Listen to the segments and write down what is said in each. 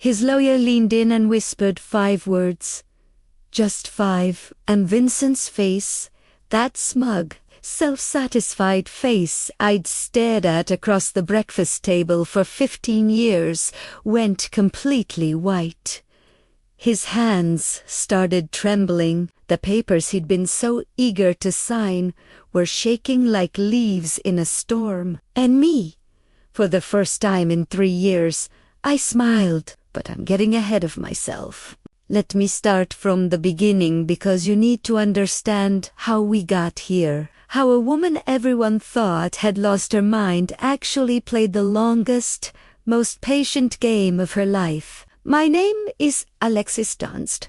His lawyer leaned in and whispered 5 words. Just 5, and Vincent's face, that smug, self-satisfied face I'd stared at across the breakfast table for 15 years, went completely white. His hands started trembling. The papers he'd been so eager to sign were shaking like leaves in a storm. And me, for the first time in 3 years, I smiled, but I'm getting ahead of myself. Let me start from the beginning because you need to understand how we got here. How a woman everyone thought had lost her mind actually played the longest, most patient game of her life. My name is Alexis Dunst.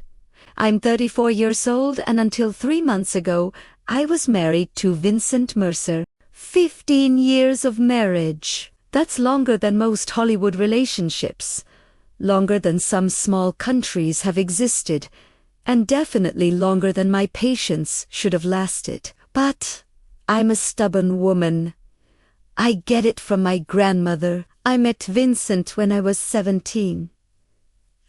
I'm 34 years old, and until 3 months ago, I was married to Vincent Mercer. 15 years of marriage. That's longer than most Hollywood relationships. Longer than some small countries have existed, and definitely longer than my patience should have lasted. But I'm a stubborn woman. I get it from my grandmother. I met Vincent when I was 17.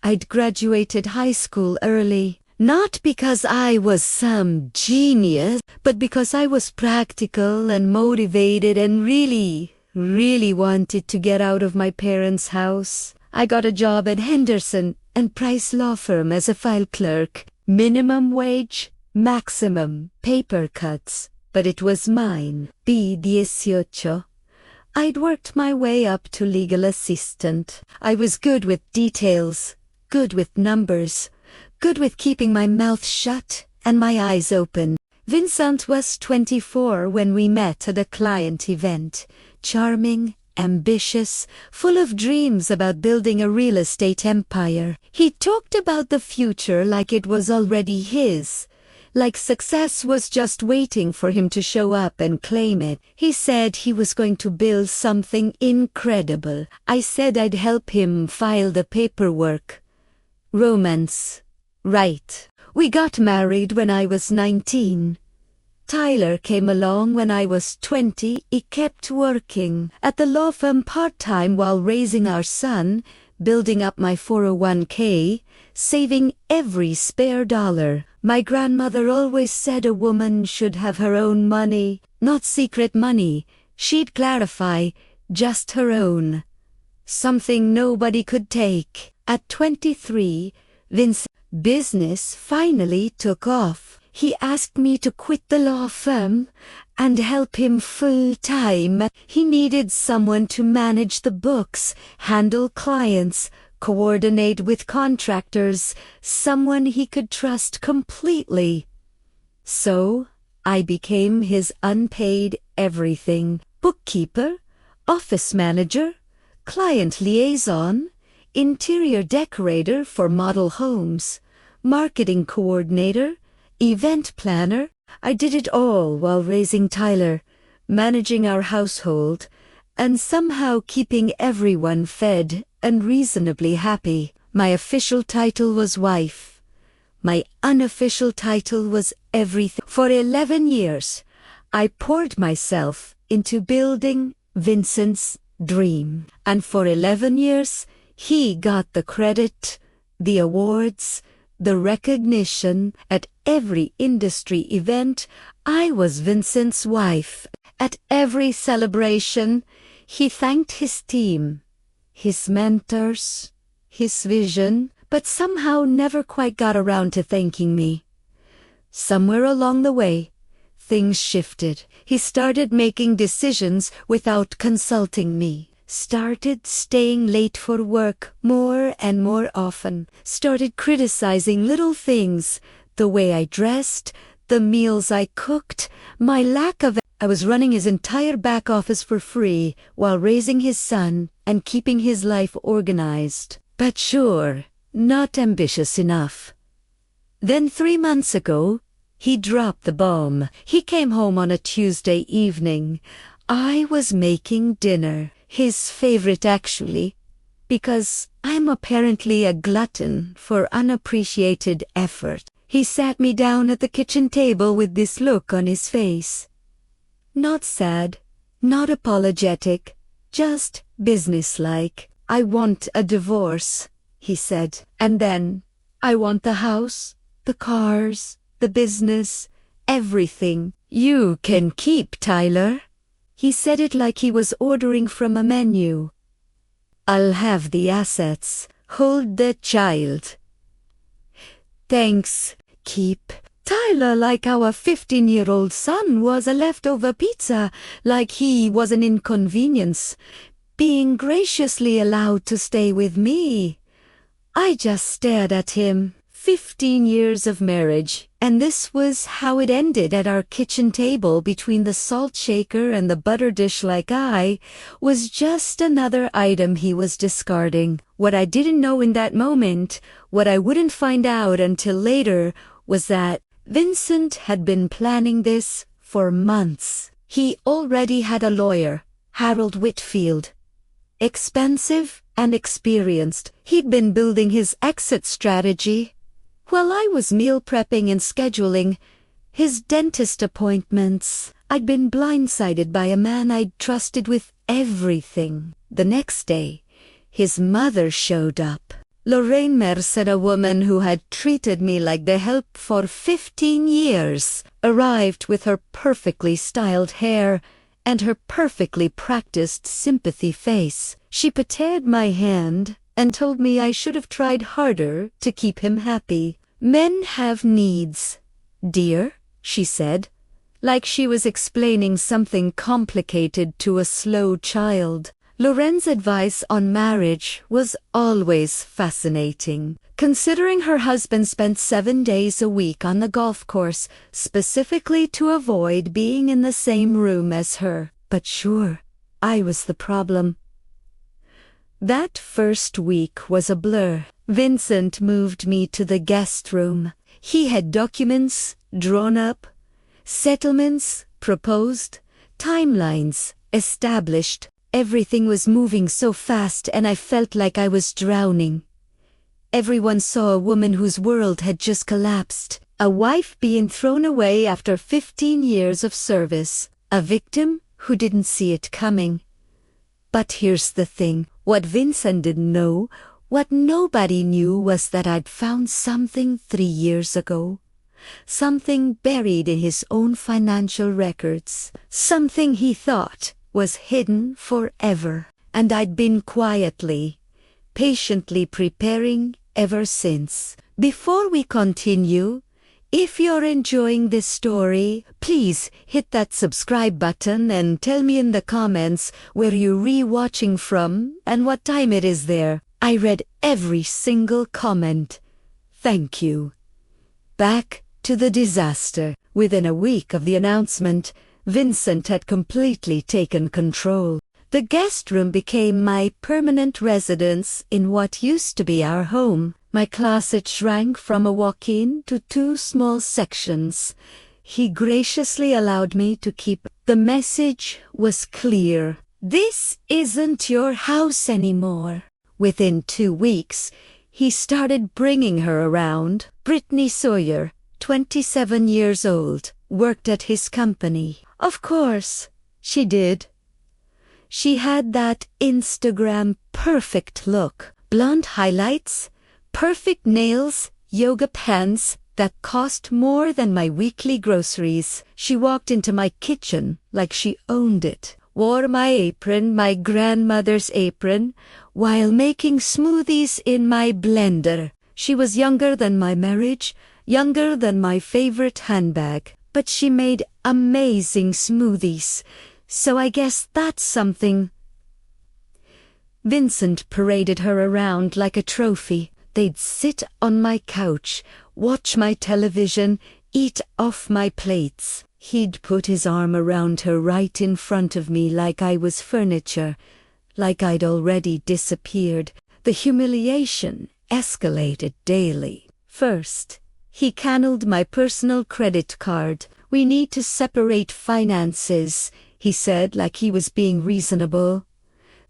I'd graduated high school early, not because I was some genius, but because I was practical and motivated and really wanted to get out of my parents' house. I got a job at Henderson and Price law firm as a file clerk. Minimum wage, maximum paper cuts, but it was mine. B18. I'd worked my way up to legal assistant. I was good with details, good with numbers, good with keeping my mouth shut and my eyes open. Vincent was 24 when we met at a client event. Charming, ambitious, full of dreams about building a real estate empire. He talked about the future like it was already his, like success was just waiting for him to show up and claim it. He said he was going to build something incredible. I said I'd help him file the paperwork. Romance. Right. We got married when I was 19. Tyler came along when I was 20. He kept working at the law firm part-time while raising our son, building up my 401k, saving every spare dollar. My grandmother always said a woman should have her own money, not secret money. She'd clarify, just her own. Something nobody could take. At 23, Vince's business finally took off. He asked me to quit the law firm and help him full-time. He needed someone to manage the books, handle clients, coordinate with contractors, someone he could trust completely. So, I became his unpaid everything. Bookkeeper, office manager, client liaison, interior decorator for model homes, marketing coordinator, event planner. I did it all while raising Tyler, managing our household, and somehow keeping everyone fed and reasonably happy. My official title was wife. My unofficial title was everything. For 11 years, I poured myself into building Vincent's dream. And for 11 years, he got the credit, the awards, the recognition. At every industry event, I was Vincent's wife. At every celebration, he thanked his team, his mentors, his vision, but somehow never quite got around to thanking me. Somewhere along the way, things shifted. He started making decisions without consulting me. Started staying late for work more and more often. Started criticizing little things, the way I dressed, the meals I cooked, my lack of... I was running his entire back office for free while raising his son and keeping his life organized. But sure, not ambitious enough. Then 3 months ago, he dropped the bomb. He came home on a Tuesday evening. I was making dinner. His favorite, actually, because I'm apparently a glutton for unappreciated effort. He sat me down at the kitchen table with this look on his face. Not sad, not apologetic, just businesslike. I want a divorce, he said. And then, I want the house, the cars, the business, everything. You can keep, Tyler. He said it like he was ordering from a menu. I'll have the assets. Hold the child. Thanks, keep. Tyler, like our 15-year-old son, was a leftover pizza, like he was an inconvenience, being graciously allowed to stay with me. I just stared at him. 15 years of marriage, and this was how it ended at our kitchen table between the salt shaker and the butter dish. Like I was just another item he was discarding. What I didn't know in that moment, what I wouldn't find out until later, was that Vincent had been planning this for months. He already had a lawyer, Harold Whitfield. Expensive and experienced, he'd been building his exit strategy. While I was meal prepping and scheduling his dentist appointments, I'd been blindsided by a man I'd trusted with everything. The next day, his mother showed up. Lorraine Mercer, a woman who had treated me like the help for 15 years, arrived with her perfectly styled hair and her perfectly practiced sympathy face. She patted my hand and told me I should have tried harder to keep him happy. Men have needs, dear, she said, like she was explaining something complicated to a slow child. Lorraine's advice on marriage was always fascinating. Considering her husband spent 7 days a week on the golf course, specifically to avoid being in the same room as her. But sure, I was the problem. That first week was a blur. Vincent moved me to the guest room. He had documents drawn up, settlements proposed, timelines established. Everything was moving so fast and I felt like I was drowning. Everyone saw a woman whose world had just collapsed, a wife being thrown away after 15 years of service, a victim who didn't see it coming. But here's the thing, what Vincent didn't know, what nobody knew, was that I'd found something 3 years ago. Something buried in his own financial records. Something he thought was hidden forever. And I'd been quietly, patiently preparing ever since. Before we continue, if you're enjoying this story, please hit that subscribe button and tell me in the comments where you're re-watching from and what time it is there. I read every single comment. Thank you. Back to the disaster. Within a week of the announcement, Vincent had completely taken control. The guest room became my permanent residence in what used to be our home. My closet shrank from a walk-in to 2 small sections. He graciously allowed me to keep. The message was clear. This isn't your house anymore. Within 2 weeks, he started bringing her around. Brittany Sawyer, 27 years old, worked at his company. Of course, she did. She had that Instagram perfect look. Blonde highlights, perfect nails, yoga pants that cost more than my weekly groceries. She walked into my kitchen like she owned it, wore my apron, my grandmother's apron, while making smoothies in my blender. She was younger than my marriage, younger than my favorite handbag, but she made amazing smoothies, so I guess that's something. Vincent paraded her around like a trophy. They'd sit on my couch, watch my television, eat off my plates. He'd put his arm around her right in front of me like I was furniture, like I'd already disappeared. The humiliation escalated daily. First, he canceled my personal credit card. We need to separate finances, he said like he was being reasonable.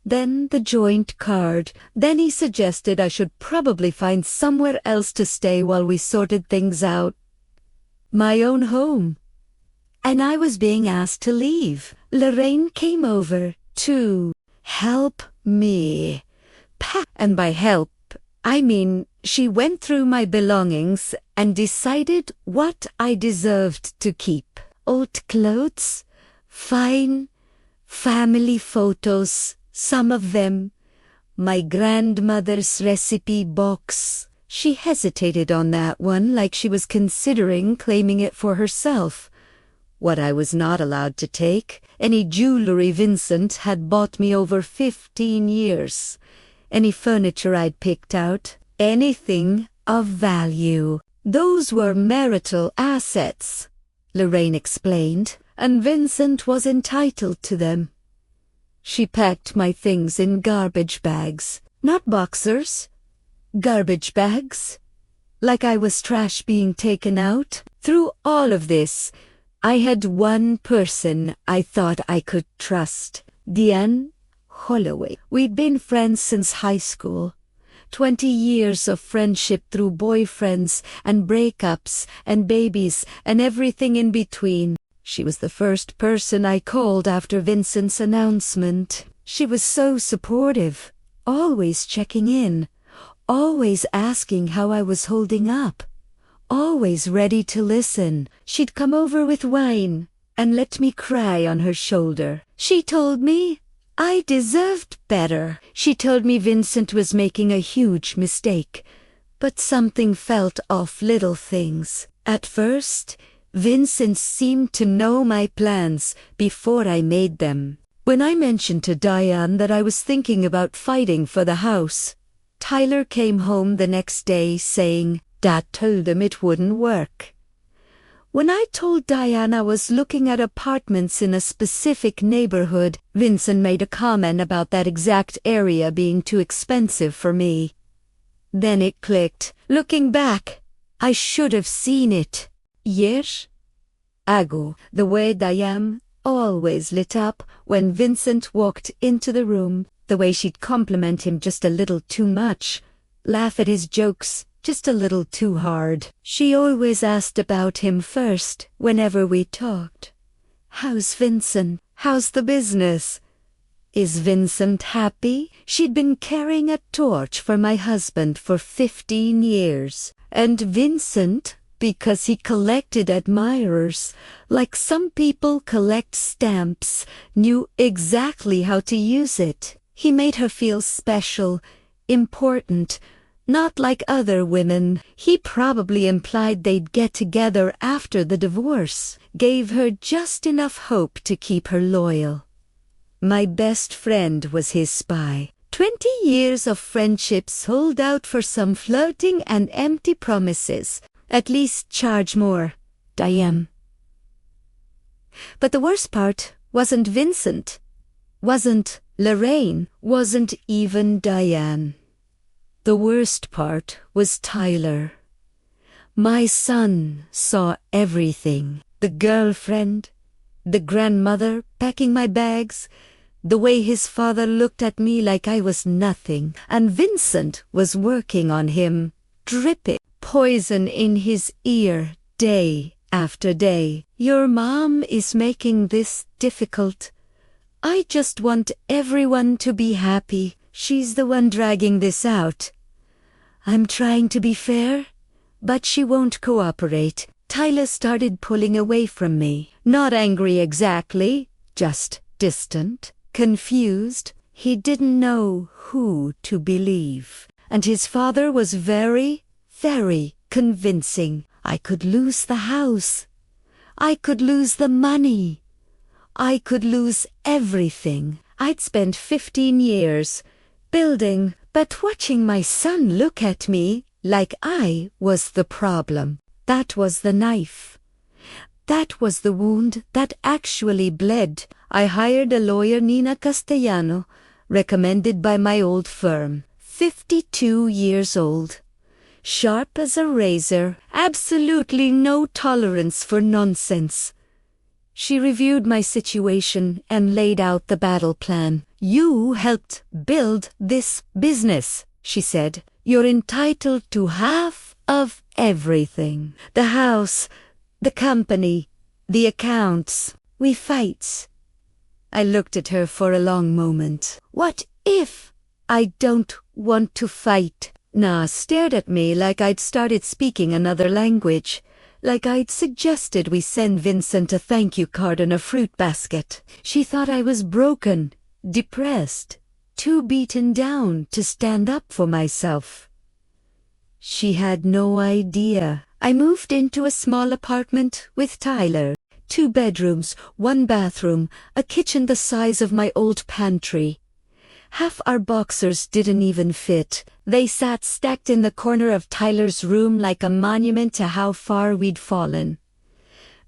Then the joint card. Then he suggested I should probably find somewhere else to stay while we sorted things out. My own home. And I was being asked to leave. Lorraine came over to help me. And by help, I mean, she went through my belongings and decided what I deserved to keep. Old clothes, fine family photos, some of them, my grandmother's recipe box. She hesitated on that one, like she was considering claiming it for herself. What I was not allowed to take, any jewelry Vincent had bought me over 15 years. Any furniture I'd picked out, anything of value. Those were marital assets, Lorraine explained, and Vincent was entitled to them. She packed my things in garbage bags, not boxers, garbage bags, like I was trash being taken out. Through all of this, I had one person I thought I could trust, Diane Holloway. We'd been friends since high school. 20 years of friendship through boyfriends and breakups and babies and everything in between. She was the first person I called after Vincent's announcement. She was so supportive, always checking in, always asking how I was holding up, always ready to listen. She'd come over with wine and let me cry on her shoulder. She told me I deserved better. She told me Vincent was making a huge mistake, but something felt off, little things. At first, Vincent seemed to know my plans before I made them. When I mentioned to Diane that I was thinking about fighting for the house, Tyler came home the next day saying Dad told him it wouldn't work. When I told Diane I was looking at apartments in a specific neighborhood, Vincent made a comment about that exact area being too expensive for me. Then it clicked. Looking back, I should have seen it. Years ago, the way Diane always lit up when Vincent walked into the room, the way she'd compliment him just a little too much, laugh at his jokes just a little too hard. She always asked about him first whenever we talked. How's Vincent? How's the business? Is Vincent happy? She'd been carrying a torch for my husband for 15 years. And Vincent, because he collected admirers, like some people collect stamps, knew exactly how to use it. He made her feel special, important, not like other women. He probably implied they'd get together after the divorce, gave her just enough hope to keep her loyal. My best friend was his spy. 20 years of friendship sold out for some flirting and empty promises. At least charge more, Diane. But the worst part wasn't Vincent, wasn't Lorraine, wasn't even Diane. The worst part was Tyler. My son saw everything. The girlfriend, the grandmother packing my bags, the way his father looked at me like I was nothing, and Vincent was working on him, dripping poison in his ear day after day. Your mom is making this difficult. I just want everyone to be happy. She's the one dragging this out. I'm trying to be fair, but she won't cooperate. Tyler started pulling away from me. Not angry exactly, just distant, confused. He didn't know who to believe. And his father was very convincing. I could lose the house. I could lose the money. I could lose everything. I'd spent 15 years building, but watching my son look at me like I was the problem. That was the knife. That was the wound that actually bled. I hired a lawyer, Nina Castellano, recommended by my old firm. 52 years old. Sharp as a razor, absolutely no tolerance for nonsense. She reviewed my situation and laid out the battle plan. You helped build this business, she said. You're entitled to half of everything. The house, the company, the accounts. We fight. I looked at her for a long moment. What if I don't want to fight? Stared at me like I'd started speaking another language, like I'd suggested we send Vincent a thank you card and a fruit basket. She thought I was broken, depressed, too beaten down to stand up for myself. She had no idea. I moved into a small apartment with Tyler. 2 bedrooms, 1 bathroom, a kitchen the size of my old pantry. Half our boxers didn't even fit. They sat stacked in the corner of Tyler's room like a monument to how far we'd fallen.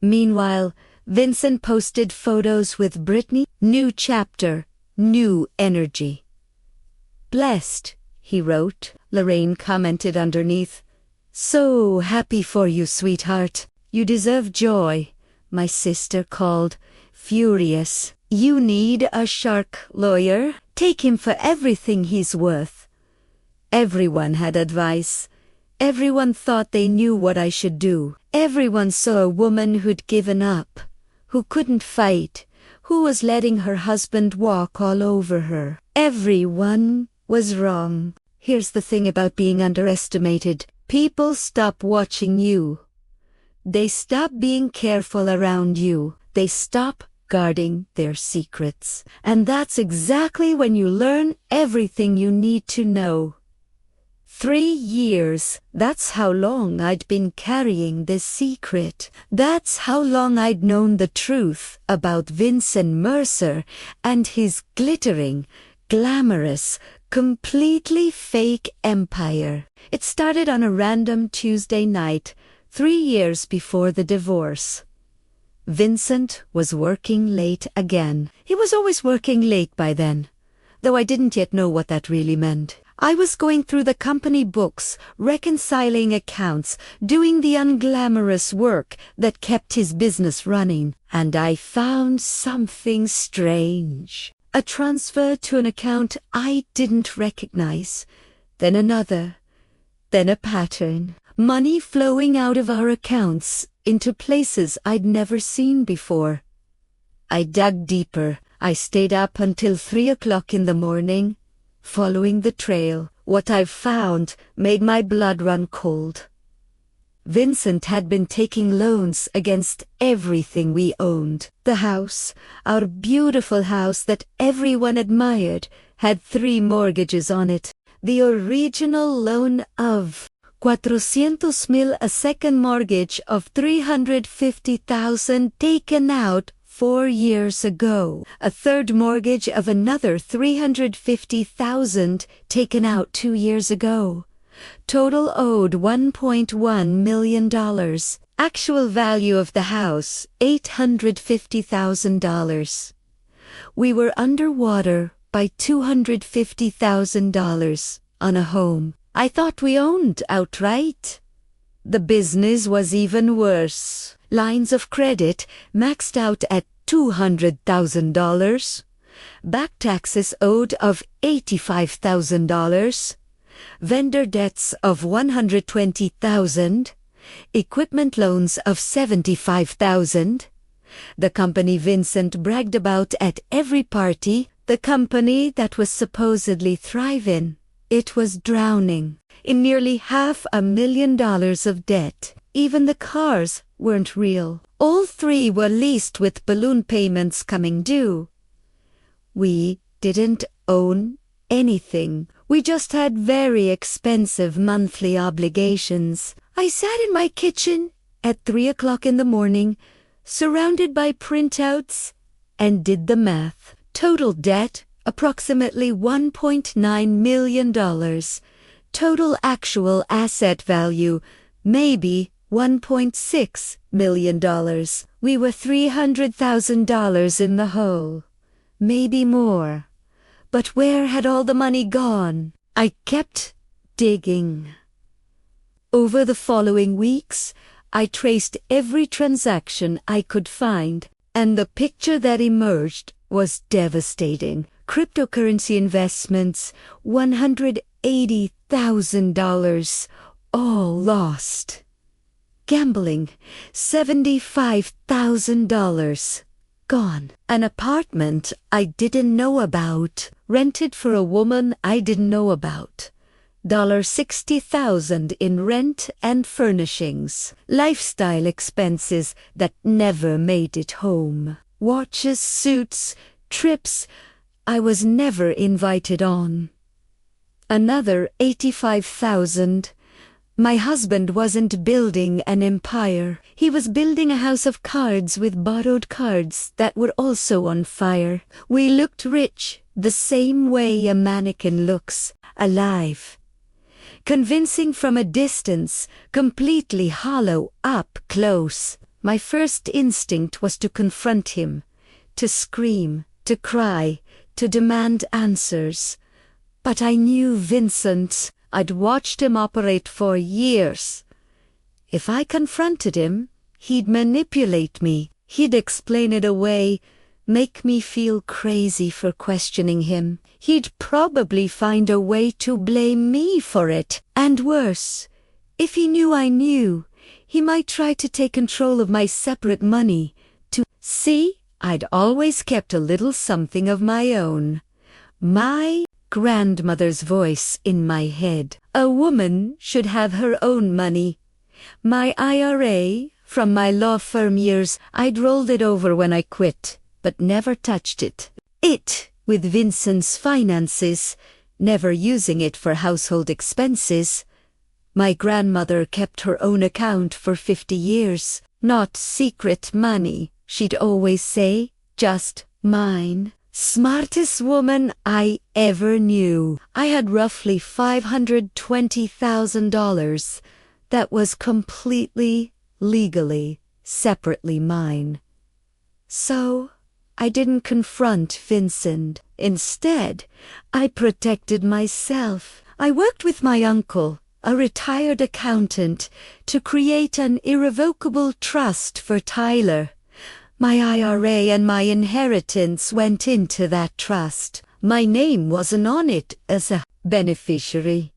Meanwhile, Vincent posted photos with Brittany. New chapter, new energy. Blessed, he wrote. Lorraine commented underneath. So happy for you, sweetheart. You deserve joy. My sister called, furious. You need a shark lawyer. Take him for everything he's worth. Everyone had advice. Everyone thought they knew what I should do. Everyone saw a woman who'd given up, who couldn't fight, who was letting her husband walk all over her. Everyone was wrong. Here's the thing about being underestimated. People stop watching you. They stop being careful around you. They stop guarding their secrets. And that's exactly when you learn everything you need to know. 3 years. That's how long I'd been carrying this secret. That's how long I'd known the truth about Vincent Mercer and his glittering, glamorous, completely fake empire. It started on a random Tuesday night, 3 years before the divorce. Vincent was working late again. He was always working late by then, though I didn't yet know what that really meant. I was going through the company books, reconciling accounts, doing the unglamorous work that kept his business running, and I found something strange. A transfer to an account I didn't recognize, then another, then a pattern. Money flowing out of our accounts into places I'd never seen before. I dug deeper. I stayed up until 3 o'clock in the morning, following the trail. What I've found made my blood run cold. Vincent had been taking loans against everything we owned. The house, our beautiful house that everyone admired, had 3 mortgages on it. The original loan of 400,000, a second mortgage of 350,000 taken out 4 years ago, a third mortgage of another 350,000 taken out 2 years ago. Total owed $1.1 million. Actual value of the house, $850,000. We were underwater by $250,000 on a home I thought we owned outright. The business was even worse. Lines of credit maxed out at $200,000. Back taxes owed of $85,000. Vendor debts of $120,000. Equipment loans of $75,000. The company Vincent bragged about at every party, the company that was supposedly thriving. It was drowning in nearly $500,000 of debt. Even the cars weren't real. All 3 were leased with balloon payments coming due. We didn't own anything. We just had very expensive monthly obligations. I sat in my kitchen at 3 o'clock in the morning, surrounded by printouts, and did the math. Total debt, approximately $1.9 million. Total actual asset value, maybe $1.6 million. We were $300,000 in the hole. Maybe more. But where had all the money gone? I kept digging. Over the following weeks, I traced every transaction I could find, and the picture that emerged was devastating. Cryptocurrency investments, $180,000, all lost. Gambling, $75,000, gone. An apartment I didn't know about, rented for a woman I didn't know about. $60,000 in rent and furnishings. Lifestyle expenses that never made it home. Watches, suits, trips I was never invited on. Another $85,000. My husband wasn't building an empire. He was building a house of cards with borrowed cards that were also on fire. We looked rich, the same way a mannequin looks, alive. Convincing from a distance, completely hollow up close. My first instinct was to confront him, to scream, to cry, to demand answers. But I knew Vincent. I'd watched him operate for years. If I confronted him, he'd manipulate me. He'd explain it away, make me feel crazy for questioning him. He'd probably find a way to blame me for it. And worse, if he knew I knew, he might try to take control of my separate money. See, I'd always kept a little something of my own. My grandmother's voice in my head. A woman should have her own money. My IRA from my law firm years, I'd rolled it over when I quit, but never touched it. With Vincent's finances, never using it for household expenses. My grandmother kept her own account for 50 years. Not secret money, she'd always say, just mine. Smartest woman I ever knew. I had roughly $520,000 that was completely, legally, separately mine. So, I didn't confront Vincent. Instead, I protected myself. I worked with my uncle, a retired accountant, to create an irrevocable trust for Tyler. My IRA and my inheritance went into that trust. My name wasn't on it as a beneficiary.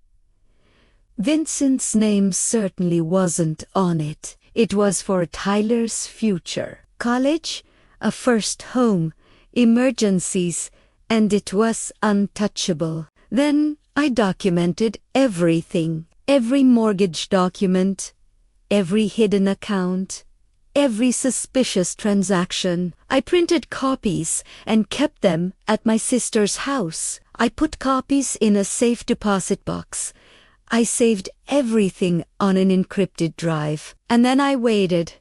Vincent's name certainly wasn't on it. It was for Tyler's future. College, a first home, emergencies, and it was untouchable. Then I documented everything. Every mortgage document, every hidden account, every suspicious transaction. I printed copies and kept them at my sister's house. I put copies in a safe deposit box. I saved everything on an encrypted drive. And then I waited.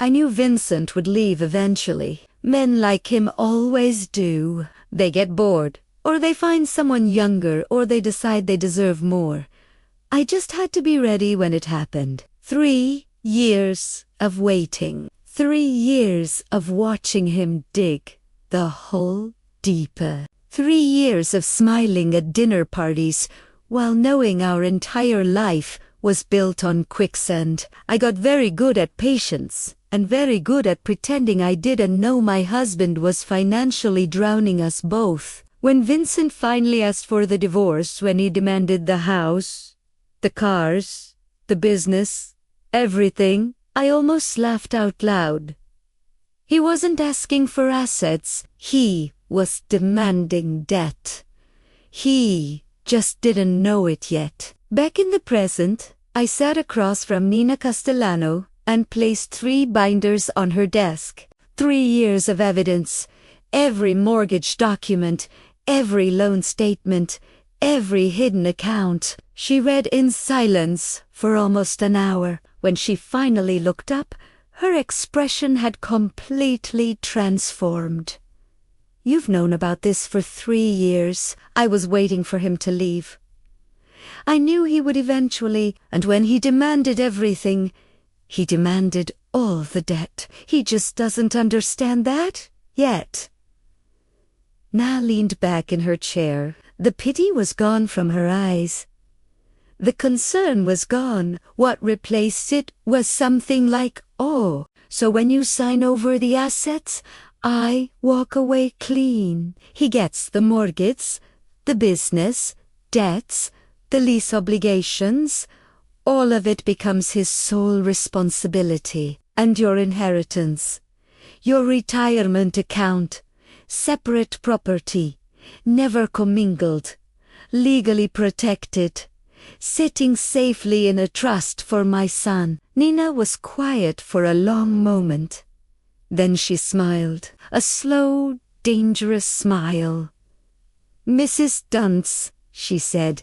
I knew Vincent would leave eventually. Men like him always do. They get bored, or they find someone younger, or they decide they deserve more. I just had to be ready when it happened. 3 years of waiting. 3 years of watching him dig the hole deeper. 3 years of smiling at dinner parties while knowing our entire life was built on quicksand. I got very good at patience and very good at pretending I didn't know my husband was financially drowning us both. When Vincent finally asked for the divorce, when he demanded the house, the cars, the business, everything, I almost laughed out loud. He wasn't asking for assets. He was demanding debt. He just didn't know it yet. Back in the present, I sat across from Nina Castellano and placed 3 binders on her desk. 3 years of evidence, every mortgage document, every loan statement, every hidden account. She read in silence for almost an hour. When she finally looked up, her expression had completely transformed. You've known about this for 3 years. I was waiting for him to leave. I knew he would eventually, and when he demanded everything, he demanded all the debt. He just doesn't understand that yet. Na leaned back in her chair. The pity was gone from her eyes. The concern was gone. What replaced it was something like awe. So when you sign over the assets, I walk away clean. He gets the mortgage, the business, debts, the lease obligations. All of it becomes his sole responsibility. And your inheritance, your retirement account, separate property, never commingled, legally protected. sitting safely in a trust for my son. Nina was quiet for a long moment. Then she smiled, a slow, dangerous smile. "Mrs. Dunce," she said,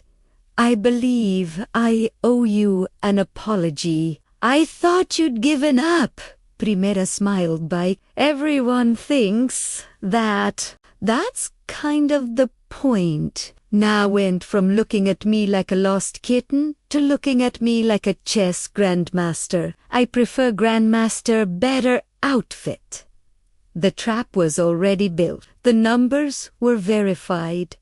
"I believe I owe you an apology." "I thought you'd given up," Primera smiled back. "Everyone thinks that. That's kind of the point." Na went from looking at me like a lost kitten to looking at me like a chess grandmaster. "I prefer grandmaster better outfit." The trap was already built. The numbers were verified.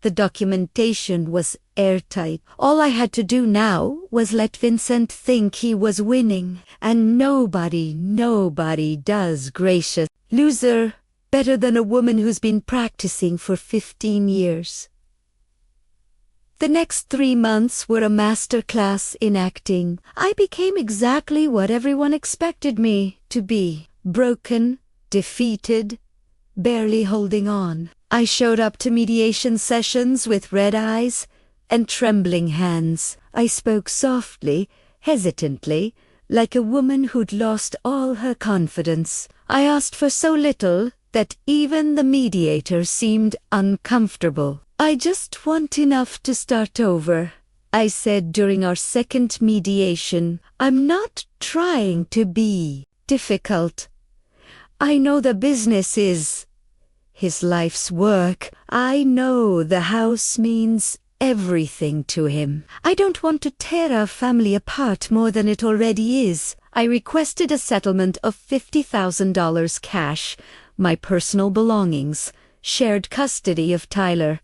The documentation was airtight. All I had to do now was let Vincent think he was winning. And nobody does, gracious loser, better than a woman who's been practicing for 15 years. The next 3 months were a master class in acting. I became exactly what everyone expected me to be. Broken, defeated, barely holding on. I showed up to mediation sessions with red eyes and trembling hands. I spoke softly, hesitantly, like a woman who'd lost all her confidence. I asked for so little that even the mediator seemed uncomfortable. "I just want enough to start over," I said during our second mediation. "I'm not trying to be difficult. I know the business is his life's work. I know the house means everything to him. I don't want to tear our family apart more than it already is." I requested a settlement of $50,000 cash, my personal belongings, shared custody of Tyler.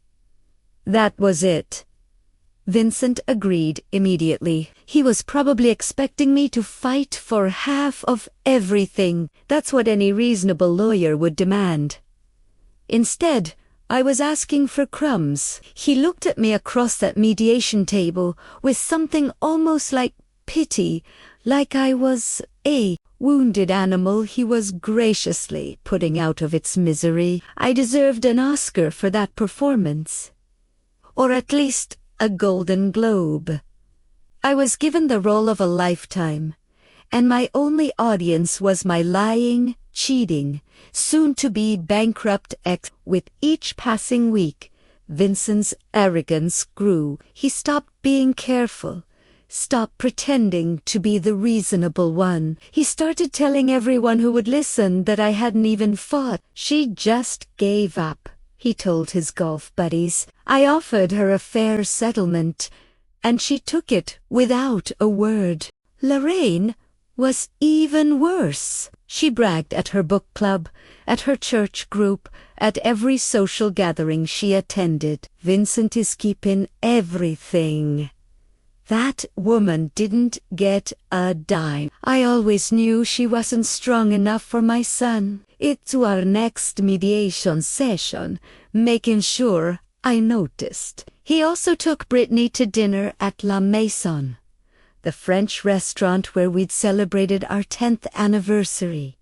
That was it. Vincent agreed immediately. He was probably expecting me to fight for half of everything. That's what any reasonable lawyer would demand. Instead, I was asking for crumbs. He looked at me across that mediation table with something almost like pity, like I was a wounded animal he was graciously putting out of its misery. I deserved an Oscar for that performance. Or at least a Golden Globe. I was given the role of a lifetime, and my only audience was my lying, cheating, soon-to-be bankrupt ex. With each passing week, Vincent's arrogance grew. He stopped being careful, stopped pretending to be the reasonable one. He started telling everyone who would listen that I hadn't even fought. "She just gave up," he told his golf buddies. "I offered her a fair settlement, and she took it without a word." Lorraine was even worse. She bragged at her book club, at her church group, at every social gathering she attended. "Vincent is keeping everything." That woman didn't get a dime. I always knew she wasn't strong enough for my son. It's our next mediation session, making sure I noticed. He also took Brittany to dinner at La Maison, the French restaurant where we'd celebrated our 10th anniversary.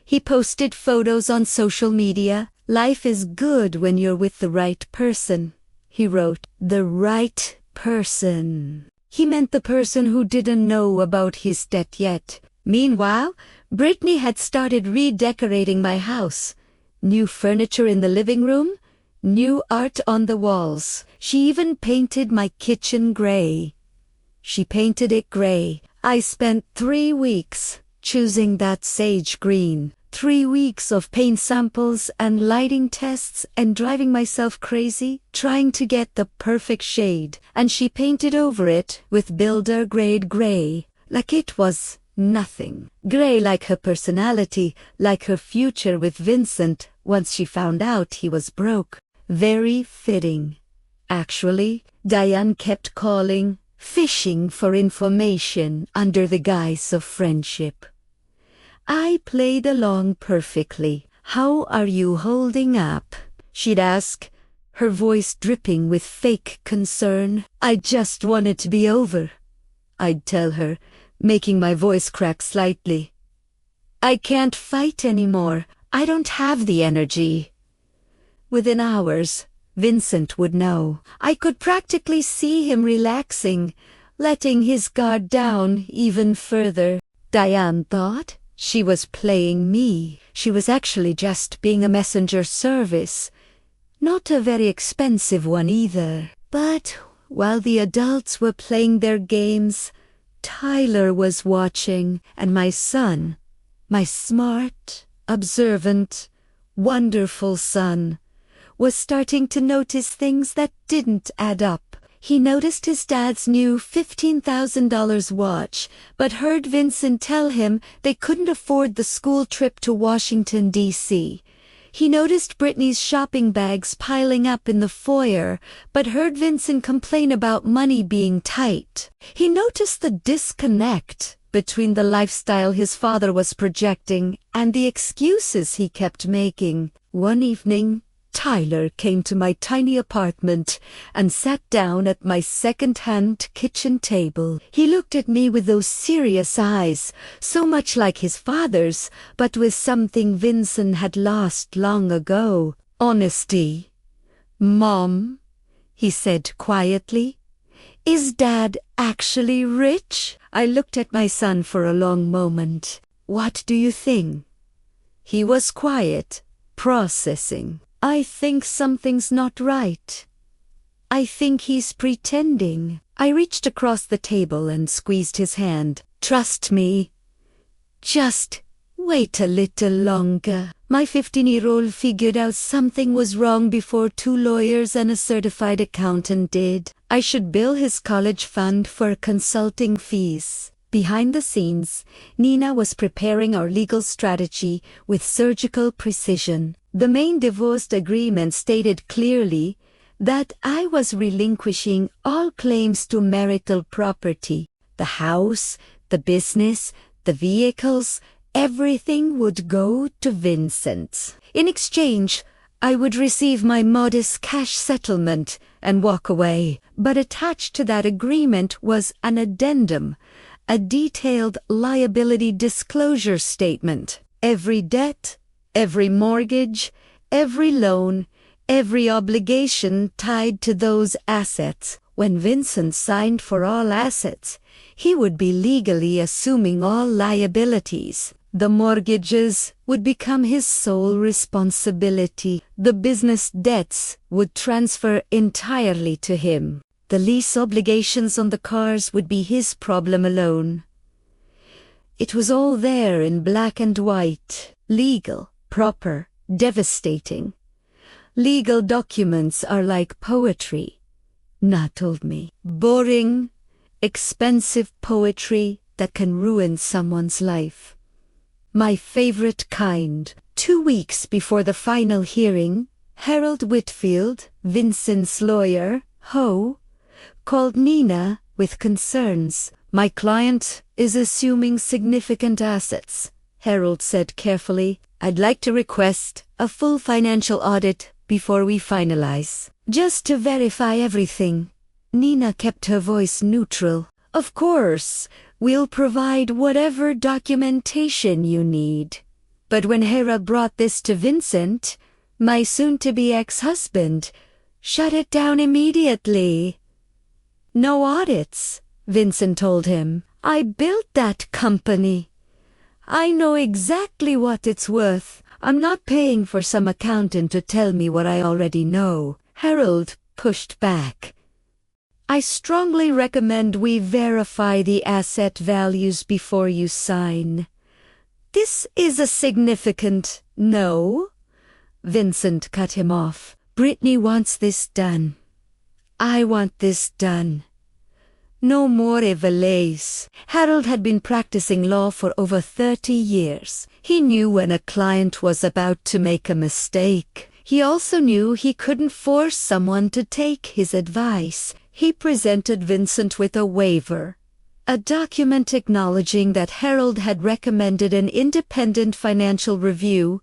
He posted photos on social media. "Life is good when you're with the right person," he wrote. The right person. He meant the person who didn't know about his debt yet. Meanwhile, Brittany had started redecorating my house. New furniture in the living room, new art on the walls. She even painted my kitchen gray. She painted it gray. I spent 3 weeks choosing that sage green. 3 weeks of paint samples and lighting tests and driving myself crazy, trying to get the perfect shade. And she painted over it with builder-grade gray, like it was nothing. Gray like her personality, like her future with Vincent once she found out he was broke. Very fitting. Actually, Diane kept calling, fishing for information under the guise of friendship. I played along perfectly. "How are you holding up?" she'd ask, her voice dripping with fake concern. "I just want it to be over," I'd tell her, making my voice crack slightly. "I can't fight anymore. I don't have the energy." Within hours, Vincent would know. I could practically see him relaxing, letting his guard down even further. Diane thought she was playing me. She was actually just being a messenger service. Not a very expensive one either. But while the adults were playing their games, Tyler was watching, and my son, my smart, observant, wonderful son, was starting to notice things that didn't add up. He noticed his dad's new $15,000 watch, but heard Vincent tell him they couldn't afford the school trip to Washington, D.C. He noticed Brittany's shopping bags piling up in the foyer, but heard Vincent complain about money being tight. He noticed the disconnect between the lifestyle his father was projecting and the excuses he kept making. One evening, Tyler came to my tiny apartment and sat down at my second-hand kitchen table. He looked at me with those serious eyes, so much like his father's, but with something Vincent had lost long ago: honesty. "Mom," he said quietly, "is Dad actually rich?" I looked at my son for a long moment. "What do you think?" He was quiet, processing. "I think something's not right. I think he's pretending." I reached across the table and squeezed his hand. "Trust me. Just wait a little longer." My 15-year-old figured out something was wrong before 2 lawyers and a certified accountant did. I should bill his college fund for consulting fees. Behind the scenes, Nina was preparing our legal strategy with surgical precision. The main divorce agreement stated clearly that I was relinquishing all claims to marital property. The house, the business, the vehicles, everything would go to Vincent. In exchange, I would receive my modest cash settlement and walk away. But attached to that agreement was an addendum, a detailed liability disclosure statement. Every debt, every mortgage, every loan, every obligation tied to those assets. When Vincent signed for all assets, he would be legally assuming all liabilities. The mortgages would become his sole responsibility. The business debts would transfer entirely to him. The lease obligations on the cars would be his problem alone. It was all there in black and white. Legal, proper, devastating. Legal documents are like poetry, Na told me. Boring, expensive poetry that can ruin someone's life. My favorite kind. 2 weeks before the final hearing, Harold Whitfield, Vincent's lawyer, called Nina with concerns. "My client is assuming significant assets," Harold said carefully. "I'd like to request a full financial audit before we finalize." "Just to verify everything." Nina kept her voice neutral. "Of course, we'll provide whatever documentation you need." But when Harold brought this to Vincent, my soon-to-be ex-husband, shut it down immediately. "No audits," Vincent told him. "I built that company. I know exactly what it's worth. I'm not paying for some accountant to tell me what I already know." Harold pushed back. "I strongly recommend we verify the asset values before you sign." "This is a significant no." Vincent cut him off. "Brittany wants this done. I want this done. No more evalays." Harold had been practicing law for over 30 years. He knew when a client was about to make a mistake. He also knew he couldn't force someone to take his advice. He presented Vincent with a waiver, a document acknowledging that Harold had recommended an independent financial review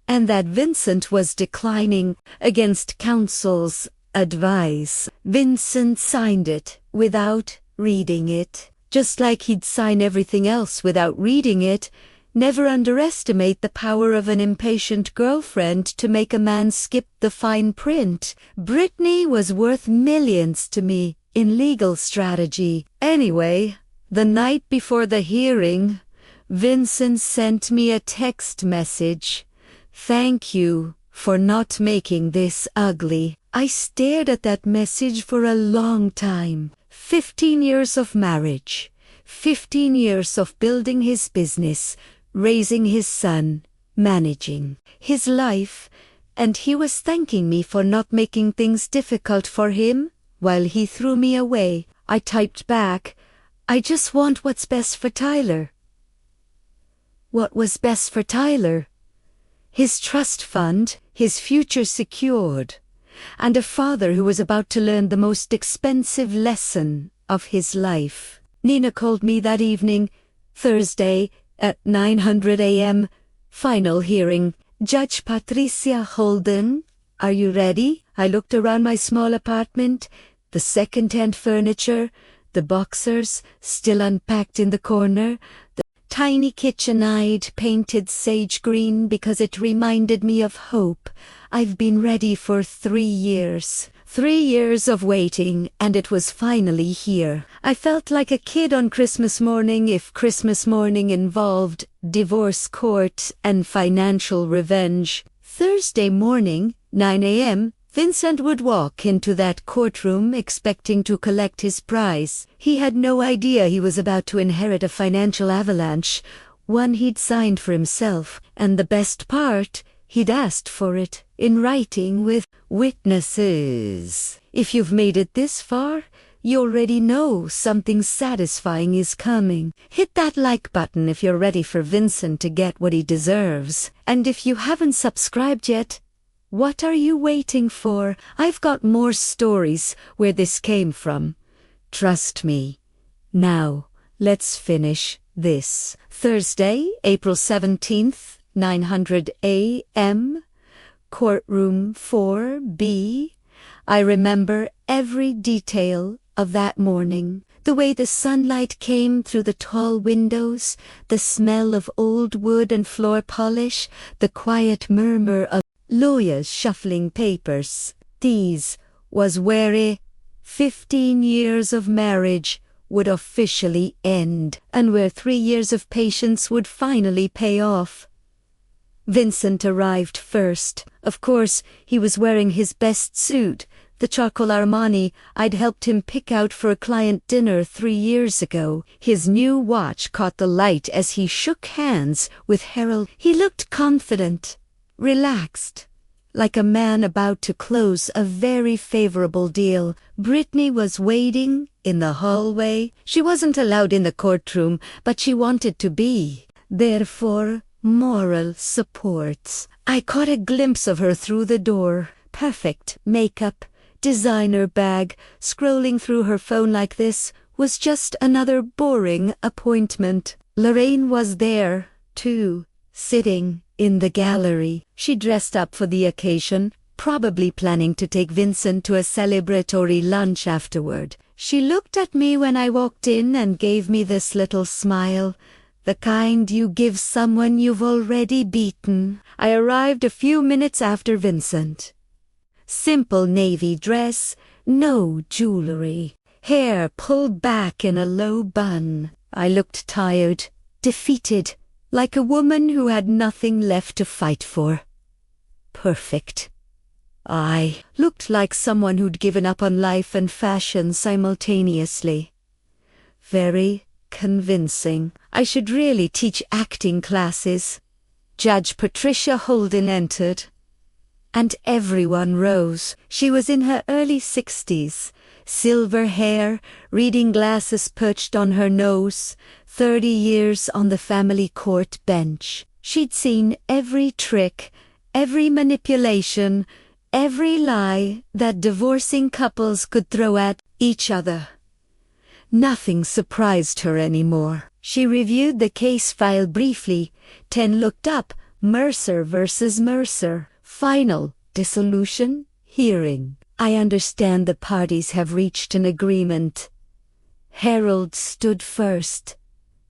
and that Vincent was declining against counsel's advice. Vincent signed it without reading it. Just like he'd sign everything else without reading it, Never underestimate the power of an impatient girlfriend to make a man skip the fine print. Brittany was worth millions to me in legal strategy. Anyway, the night before the hearing, Vincent sent me a text message. "Thank you for not making this ugly." I stared at that message for a long time. 15 years of marriage, 15 years of building his business, raising his son, managing his life, and he was thanking me for not making things difficult for him while he threw me away. I typed back, "I just want what's best for Tyler." What was best for Tyler? His trust fund, his future secured, and a father who was about to learn the most expensive lesson of his life. Nina called me that evening, Thursday, at 9:00 a.m. Final hearing. "Judge Patricia Holden, are you ready?" I looked around my small apartment, the second-hand furniture, the boxers still unpacked in the corner, the tiny kitchen I'd painted sage green because it reminded me of hope. I've been ready for 3 years. 3 years of waiting, and it was finally here. I felt like a kid on Christmas morning if Christmas morning involved divorce court and financial revenge. Thursday morning, 9 a.m., Vincent would walk into that courtroom expecting to collect his prize. He had no idea he was about to inherit a financial avalanche, one he'd signed for himself, and the best part, he'd asked for it, in writing with witnesses. If you've made it this far, you already know something satisfying is coming. Hit that like button if you're ready for Vincent to get what he deserves. And if you haven't subscribed yet, what are you waiting for? I've got more stories where this came from. Trust me. Now, let's finish this. Thursday, April 17th, 9:00 a.m., courtroom 4B. I remember every detail of that morning. The way the sunlight came through the tall windows, the smell of old wood and floor polish, the quiet murmur of lawyers shuffling papers. These was where 15 years of marriage would officially end, and where 3 years of patience would finally pay off. Vincent arrived first. Of course, he was wearing his best suit, the charcoal Armani I'd helped him pick out for a client dinner 3 years ago. His new watch caught the light as he shook hands with Harold. He looked confident, relaxed, like a man about to close a very favorable deal. Brittany was waiting in the hallway. She wasn't allowed in the courtroom, but she wanted to be. Therefore, moral support. I caught a glimpse of her through the door. Perfect makeup, designer bag. Scrolling through her phone like this was just another boring appointment. Lorraine was there, too, sitting in the gallery. She dressed up for the occasion, probably planning to take Vincent to a celebratory lunch afterward. She looked at me when I walked in and gave me this little smile, the kind you give someone you've already beaten. I arrived a few minutes after Vincent. Simple navy dress, no jewelry, hair pulled back in a low bun. I looked tired, defeated, like a woman who had nothing left to fight for. Perfect. I looked like someone who'd given up on life and fashion simultaneously. Very convincing. I should really teach acting classes. Judge Patricia Holden entered, and everyone rose. She was in her early 60s, silver hair, reading glasses perched on her nose, 30 years on the family court bench. She'd seen every trick, every manipulation, every lie that divorcing couples could throw at each other. Nothing surprised her anymore. She reviewed the case file briefly, then looked up Mercer versus Mercer. Final dissolution hearing. I understand the parties have reached an agreement. Harold stood first.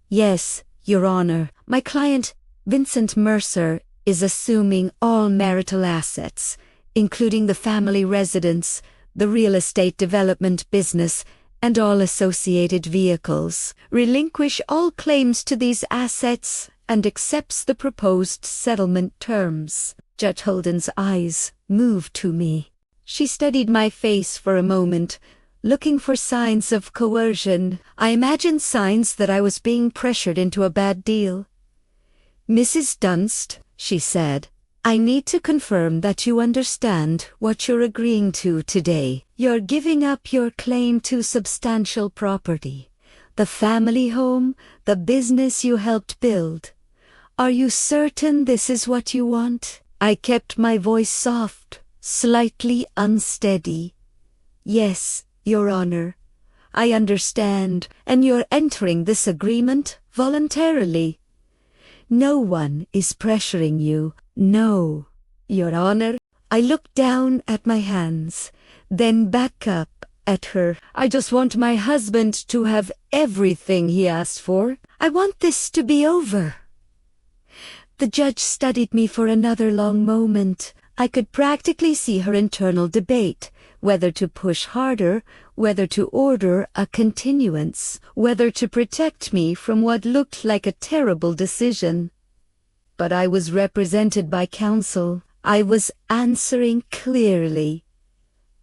Yes, Your Honor, my client, Vincent Mercer, is assuming all marital assets, including the family residence, the real estate development business, and all associated vehicles, relinquish all claims to these assets, and accepts the proposed settlement terms. Judge Holden's eyes moved to me. She studied my face for a moment, looking for signs of coercion. I imagined signs that I was being pressured into a bad deal. "Mrs. Dunst," she said, "I need to confirm that you understand what you're agreeing to today. You're giving up your claim to substantial property, the family home, the business you helped build. Are you certain this is what you want?" I kept my voice soft, slightly unsteady. "Yes, Your Honor, I understand, and you're entering this agreement voluntarily. No one is pressuring you. No, Your Honor." I looked down at my hands, then back up at her. "I just want my husband to have everything he asked for. I want this to be over." The judge studied me for another long moment. I could practically see her internal debate, whether to push harder, whether to order a continuance, whether to protect me from what looked like a terrible decision. But I was represented by counsel. I was answering clearly.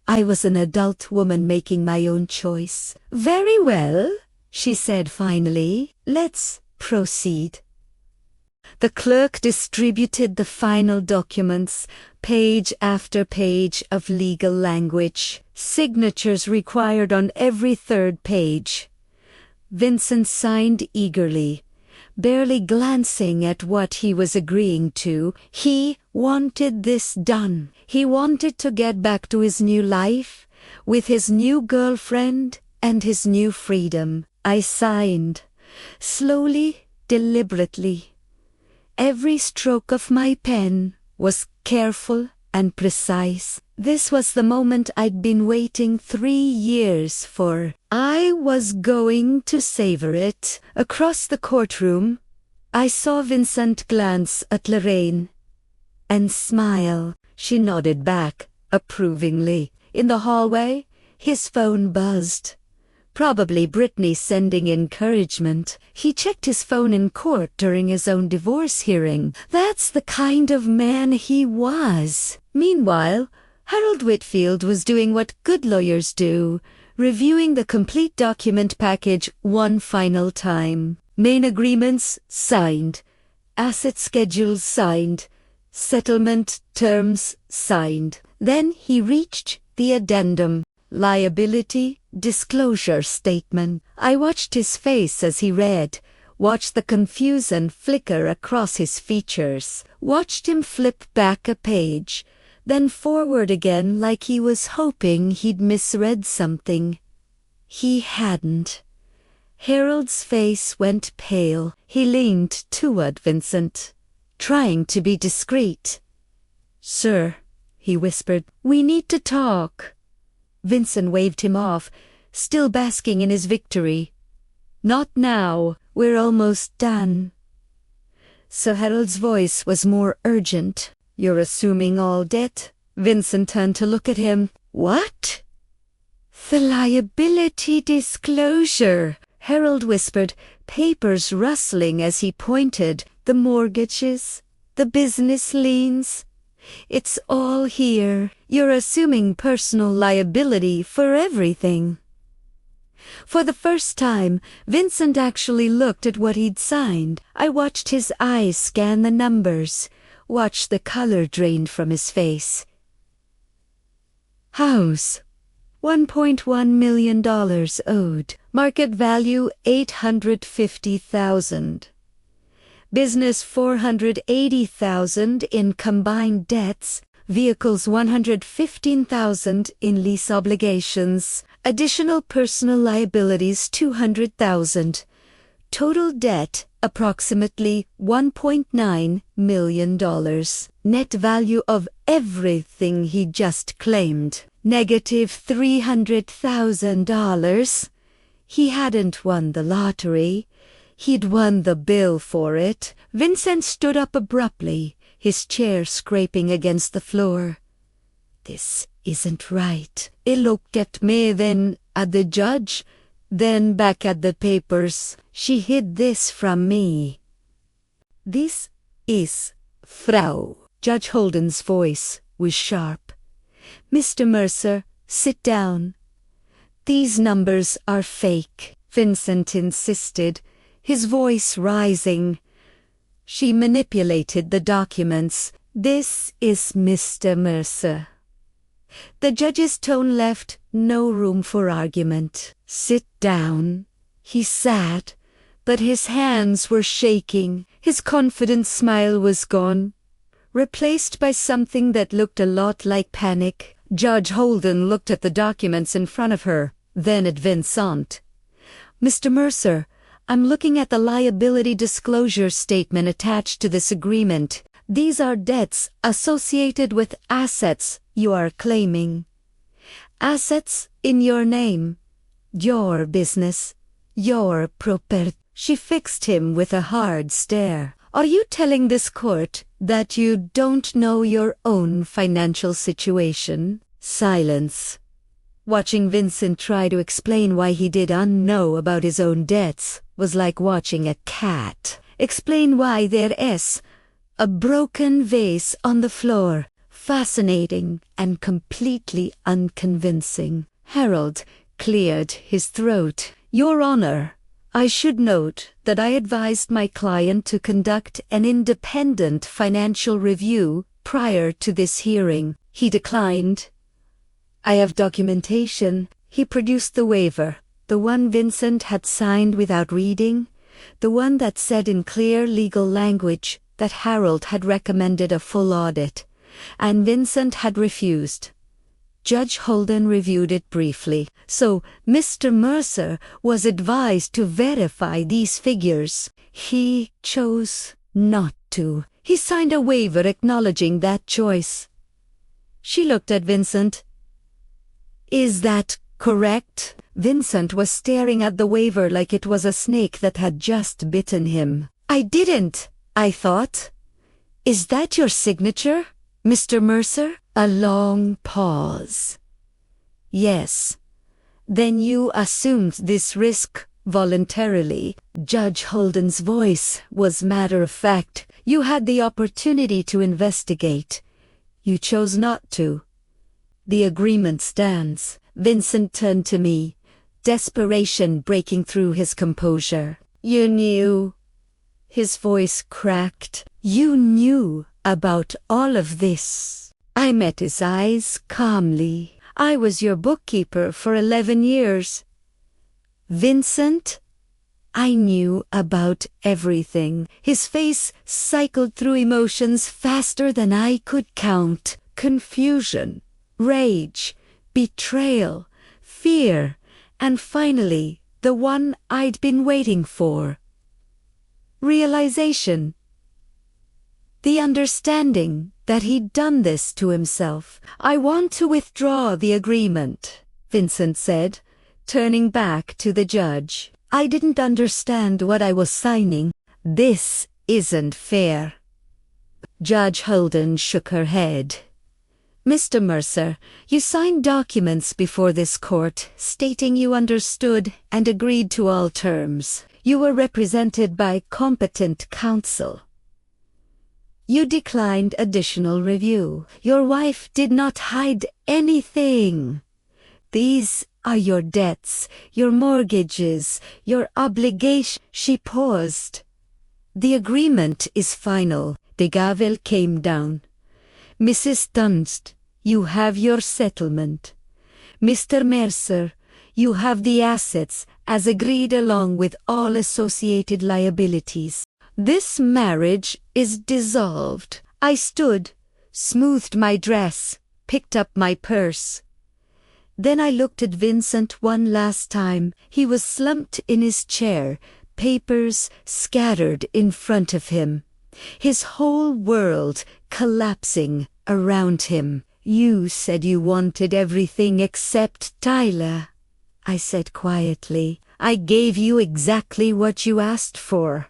I was an adult woman making my own choice. "Very well," she said finally. "Let's proceed." The clerk distributed the final documents, page after page of legal language, signatures required on every third page. Vincent signed eagerly, barely glancing at what he was agreeing to. He wanted this done. He wanted to get back to his new life, with his new girlfriend and his new freedom. I signed, slowly, deliberately. Every stroke of my pen was careful and precise. This was the moment I'd been waiting 3 years for. I was going to savor it. Across the courtroom, I saw Vincent glance at Lorraine and smile. She nodded back, approvingly. In the hallway, his phone buzzed. Probably Brittany sending encouragement. He checked his phone in court during his own divorce hearing. That's the kind of man he was. Meanwhile, Harold Whitfield was doing what good lawyers do, reviewing the complete document package one final time. Main agreements signed, asset schedules signed, settlement terms signed. Then he reached the addendum, liability disclosure statement. I watched his face as he read, watched the confusion flicker across his features, watched him flip back a page, then forward again like he was hoping he'd misread something. He hadn't. Harold's face went pale. He leaned toward Vincent, trying to be discreet. "Sir," he whispered, "we need to talk." Vincent waved him off, still basking in his victory. "Not now. We're almost done." So Harold's voice was more urgent. "You're assuming all debt?" Vincent turned to look at him. "What?" "The liability disclosure," Harold whispered, papers rustling as he pointed. "The mortgages, the business liens. It's all here. You're assuming personal liability for everything." For the first time, Vincent actually looked at what he'd signed. I watched his eyes scan the numbers, watched the color drained from his face. House, $1.1 million owed. Market value $850,000. Business $480,000 in combined debts. Vehicles $115,000 in lease obligations. Additional personal liabilities $200,000. Total debt approximately $1.9 million. Net value of everything he just claimed negative $300,000. He hadn't won the lottery. He'd won the bill for it. Vincent stood up abruptly, his chair scraping against the floor. "This isn't right." He looked at me, then at the judge, then back at the papers. "She hid this from me." "This is, Frau." Judge Holden's voice was sharp. "Mr. Mercer, sit down. These numbers are fake," Vincent insisted, his voice rising. "She manipulated the documents. This is Mr. Mercer." The judge's tone left no room for argument. "Sit down." He sat, but his hands were shaking. His confident smile was gone, replaced by something that looked a lot like panic. Judge Holden looked at the documents in front of her, then at Vincent. "Mr. Mercer, I'm looking at the liability disclosure statement attached to this agreement. These are debts associated with assets you are claiming. Assets in your name, your business, your property." She fixed him with a hard stare. "Are you telling this court that you don't know your own financial situation?" Silence. Watching Vincent try to explain why he did know about his own debts was like watching a cat explain why there is a broken vase on the floor. Fascinating and completely unconvincing. Harold cleared his throat. "Your Honor, I should note that I advised my client to conduct an independent financial review prior to this hearing. He declined." "I have documentation." He produced the waiver, the one Vincent had signed without reading, the one that said in clear legal language that Harold had recommended a full audit, and Vincent had refused. Judge Holden reviewed it briefly. "So Mr. Mercer was advised to verify these figures. He chose not to. He signed a waiver acknowledging that choice." She looked at Vincent. "Is that correct?" Vincent was staring at the waiver like it was a snake that had just bitten him. "I didn't, I thought. Is that your signature, Mr. Mercer?" A long pause. "Yes." "Then you assumed this risk voluntarily." Judge Holden's voice was matter of fact. "You had the opportunity to investigate. You chose not to. The agreement stands." Vincent turned to me, desperation breaking through his composure. "You knew." His voice cracked. "You knew about all of this." I met his eyes calmly. "I was your bookkeeper for 11 years. Vincent, I knew about everything." His face cycled through emotions faster than I could count. Confusion, rage, betrayal, fear, and finally, the one I'd been waiting for. Realization. The understanding that he'd done this to himself. "I want to withdraw the agreement," Vincent said, turning back to the judge. "I didn't understand what I was signing. This isn't fair." Judge Holden shook her head. "Mr. Mercer, you signed documents before this court stating you understood and agreed to all terms. You were represented by competent counsel. You declined additional review. Your wife did not hide anything. These are your debts, your mortgages, your obligation." She paused. "The agreement is final." The gavel came down. "Mrs. Dunst, you have your settlement. Mr. Mercer, you have the assets as agreed along with all associated liabilities. This marriage is dissolved." I stood, smoothed my dress, picked up my purse. Then I looked at Vincent one last time. He was slumped in his chair, papers scattered in front of him. His whole world collapsing around him. "You said you wanted everything except Tyler." I said quietly. I gave you exactly what you asked for.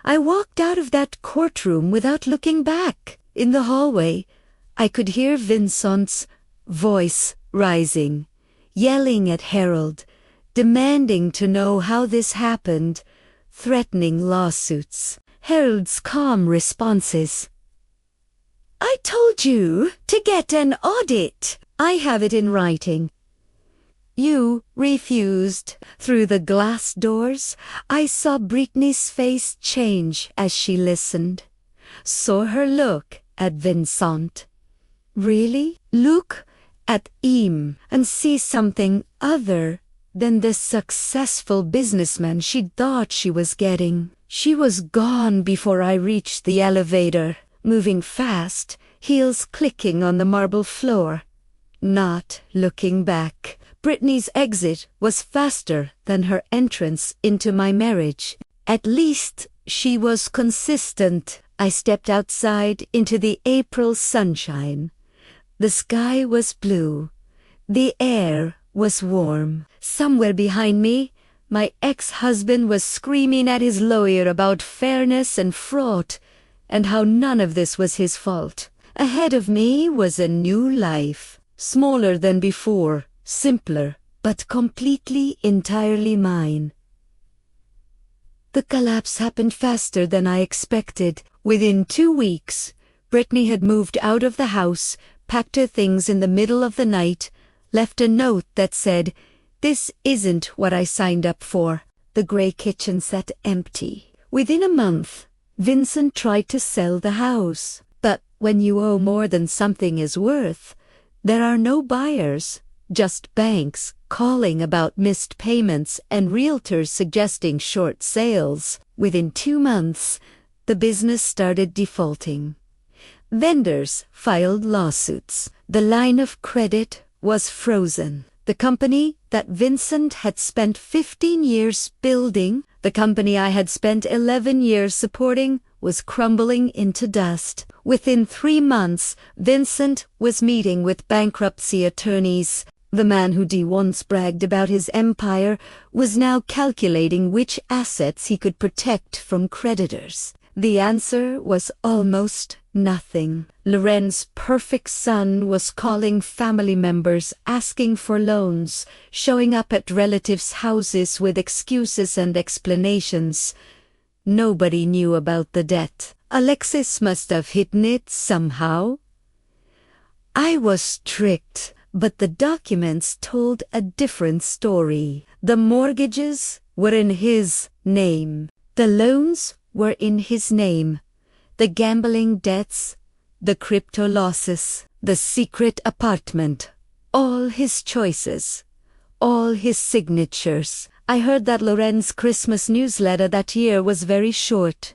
I walked out of that courtroom without looking back. In the hallway, I could hear Vincent's voice rising, yelling at Harold, demanding to know how this happened, threatening lawsuits. Harold's calm responses. I told you to get an audit. I have it in writing. You refused. Through the glass doors, I saw Brittany's face change as she listened. Saw her look at Vincent. Really? Look at him and see something other than the successful businessman she thought she was getting. She was gone before I reached the elevator, moving fast, heels clicking on the marble floor. Not looking back. Brittany's exit was faster than her entrance into my marriage. At least she was consistent. I stepped outside into the April sunshine. The sky was blue. The air was warm. Somewhere behind me, my ex-husband was screaming at his lawyer about fairness and fraud, and how none of this was his fault. Ahead of me was a new life, smaller than before, simpler, but completely, entirely mine. The collapse happened faster than I expected. Within 2 weeks, Brittany had moved out of the house, packed her things in the middle of the night, left a note that said, "This isn't what I signed up for." The grey kitchen sat empty. Within a month, Vincent tried to sell the house. But when you owe more than something is worth, there are no buyers, just banks calling about missed payments and realtors suggesting short sales. Within 2 months, the business started defaulting. Vendors filed lawsuits. The line of credit was frozen. The company that Vincent had spent 15 years building, the company I had spent 11 years supporting, was crumbling into dust. Within 3 months, Vincent was meeting with bankruptcy attorneys. The man who once bragged about his empire was now calculating which assets he could protect from creditors. The answer was almost nothing. Loren's perfect son was calling family members, asking for loans, showing up at relatives' houses with excuses and explanations. Nobody knew about the debt. Alexis must have hidden it somehow. I was tricked, but the documents told a different story. The mortgages were in his name. The loans were in his name. The gambling debts, the crypto losses, the secret apartment, all his choices, all his signatures. I heard that Loren's Christmas newsletter that year was very short.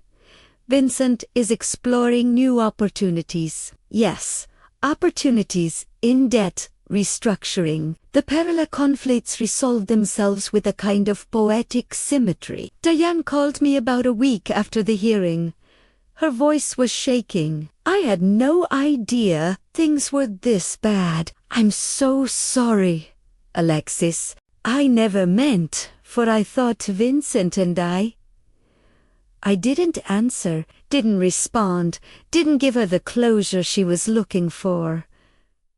Vincent is exploring new opportunities. Yes, opportunities in debt restructuring. The parallel conflicts resolve themselves with a kind of poetic symmetry. Diane called me about a week after the hearing. Her voice was shaking. I had no idea things were this bad. I'm so sorry, Alexis. I never meant, for I thought Vincent and I didn't answer, didn't respond, didn't give her the closure she was looking for.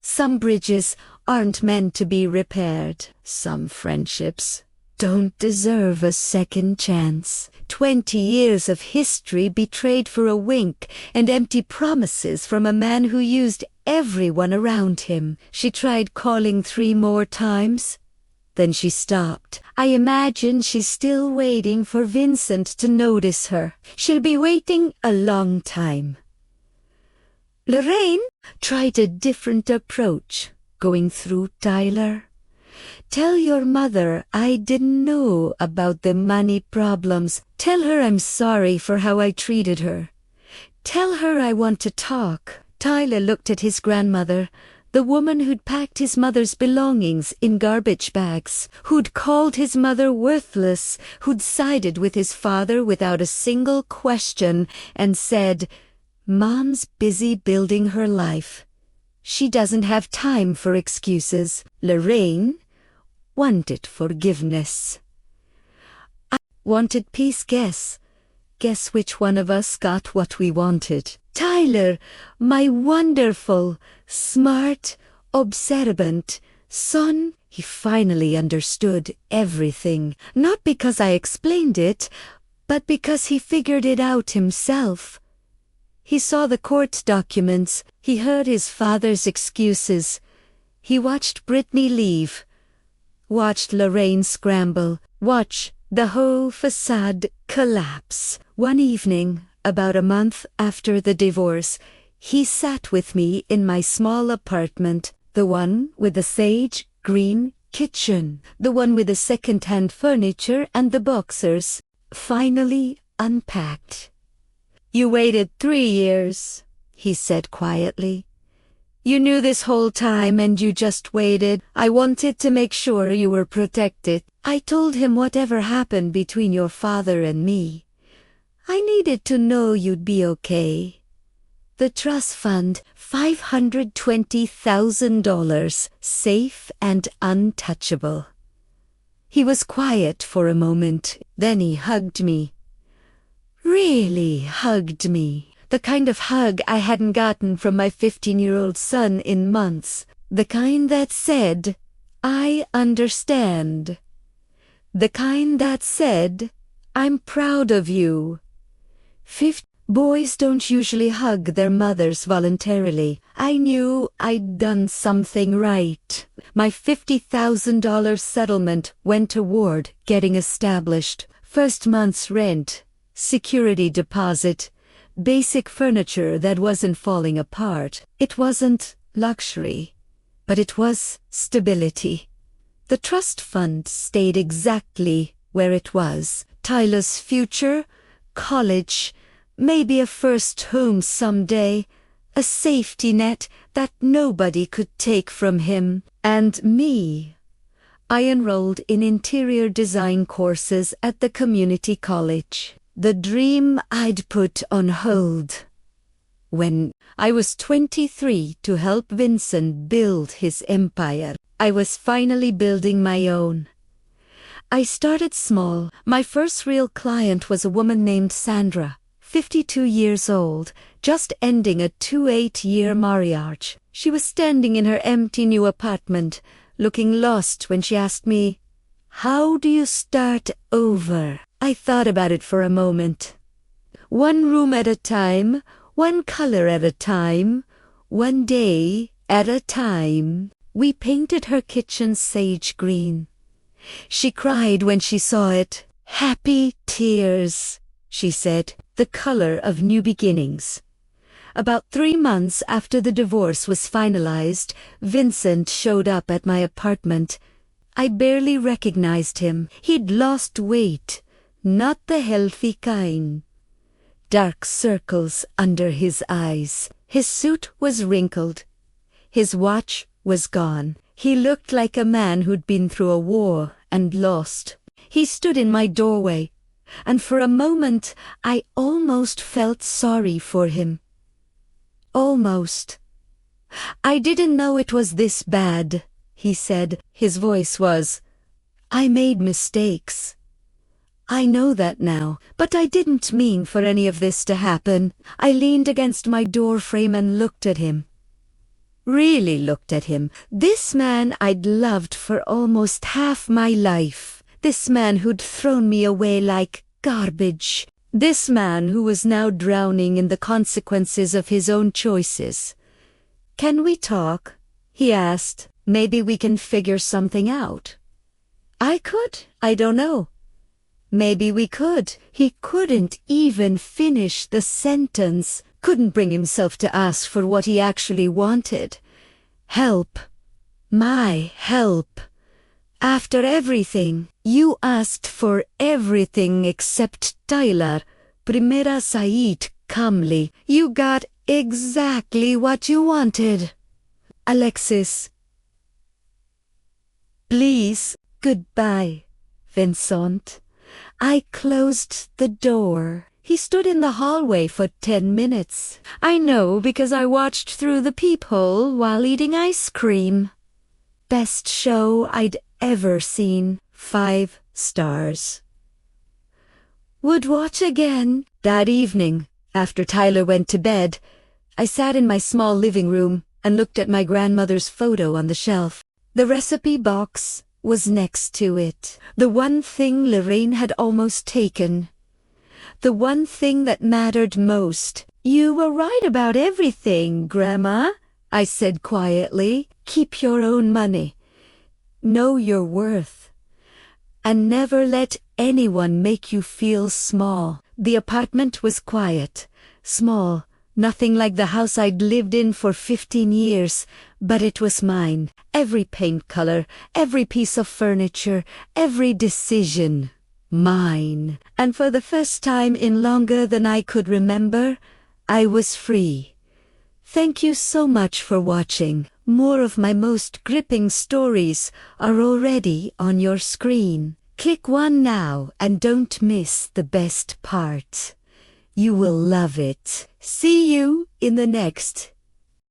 Some bridges aren't meant to be repaired. Some friendships don't deserve a second chance. 20 years of history betrayed for a wink and empty promises from a man who used everyone around him. She tried calling 3 more times. Then she stopped. I imagine she's still waiting for Vincent to notice her. She'll be waiting a long time. Lorraine tried a different approach, going through Tyler. Tell your mother I didn't know about the money problems. Tell her I'm sorry for how I treated her. Tell her I want to talk. Tyler looked at his grandmother, the woman who'd packed his mother's belongings in garbage bags, who'd called his mother worthless, who'd sided with his father without a single question and said, "Mom's busy building her life. She doesn't have time for excuses." Lorraine wanted forgiveness. I wanted peace. Guess which one of us got what we wanted? Tyler, my wonderful, smart, observant son. He finally understood everything, not because I explained it, but because he figured it out himself. He saw the court documents, he heard his father's excuses. He watched Brittany leave, watched Lorraine scramble, watched the whole facade collapse. One evening, about a month after the divorce, he sat with me in my small apartment, the one with the sage green kitchen, the one with the second-hand furniture and the boxers, finally unpacked. "You waited 3 years," he said quietly. "You knew this whole time and you just waited. I wanted to make sure you were protected. I told him whatever happened between your father and me, I needed to know you'd be okay. The trust fund, $520,000, safe and untouchable." He was quiet for a moment, then he hugged me. Really hugged me. The kind of hug I hadn't gotten from my 15-year-old son in months. The kind that said, "I understand." The kind that said, "I'm proud of you." Boys don't usually hug their mothers voluntarily. I knew I'd done something right. My $50,000 settlement went toward getting established. First month's rent, security deposit, basic furniture that wasn't falling apart. It wasn't luxury, but it was stability. The trust fund stayed exactly where it was. Tyler's future, college, maybe a first home someday, a safety net that nobody could take from him. And me. I enrolled in interior design courses at the community college. The dream I'd put on hold. When I was 23 to help Vincent build his empire, I was finally building my own. I started small. My first real client was a woman named Sandra, 52 years old, just ending a 28-year marriage. She was standing in her empty new apartment, looking lost when she asked me, "How do you start over?" I thought about it for a moment. One room at a time, one color at a time, one day at a time. We painted her kitchen sage green. She cried when she saw it. "Happy tears," she said, "the color of new beginnings." About 3 months after the divorce was finalized, Vincent showed up at my apartment. I barely recognized him. He'd lost weight, not the healthy kind. Dark circles under his eyes. His suit was wrinkled. His watch was gone. He looked like a man who'd been through a war and lost. He stood in my doorway, and for a moment I almost felt sorry for him. Almost. "I didn't know it was this bad," he said. His voice was, "I made mistakes. I know that now, but I didn't mean for any of this to happen." I leaned against my doorframe and looked at him. Really looked at him. This man I'd loved for almost half my life. This man who'd thrown me away like garbage. This man who was now drowning in the consequences of his own choices. "Can we talk?" he asked. "Maybe we can figure something out." I could. I don't know. Maybe we could. He couldn't even finish the sentence. Couldn't bring himself to ask for what he actually wanted. Help. My help. After everything, you asked for everything except Tyler. Primera Said calmly. You got exactly what you wanted. Alexis. Please, goodbye, Vincent. I closed the door. He stood in the hallway for 10 minutes. I know because I watched through the peephole while eating ice cream. Best show I'd ever seen. 5 stars. Would watch again. That evening, after Tyler went to bed, I sat in my small living room and looked at my grandmother's photo on the shelf. The recipe box was next to it. The one thing Lorraine had almost taken. The one thing that mattered most. You were right about everything, Grandma, I said quietly. Keep your own money. Know your worth. And never let anyone make you feel small. The apartment was quiet, small, nothing like the house I'd lived in for 15 years, but it was mine. Every paint color, every piece of furniture, every decision. Mine. And for the first time in longer than I could remember, I was free. Thank you so much for watching. More of my most gripping stories are already on your screen. Click one now and don't miss the best part. You will love it. See you in the next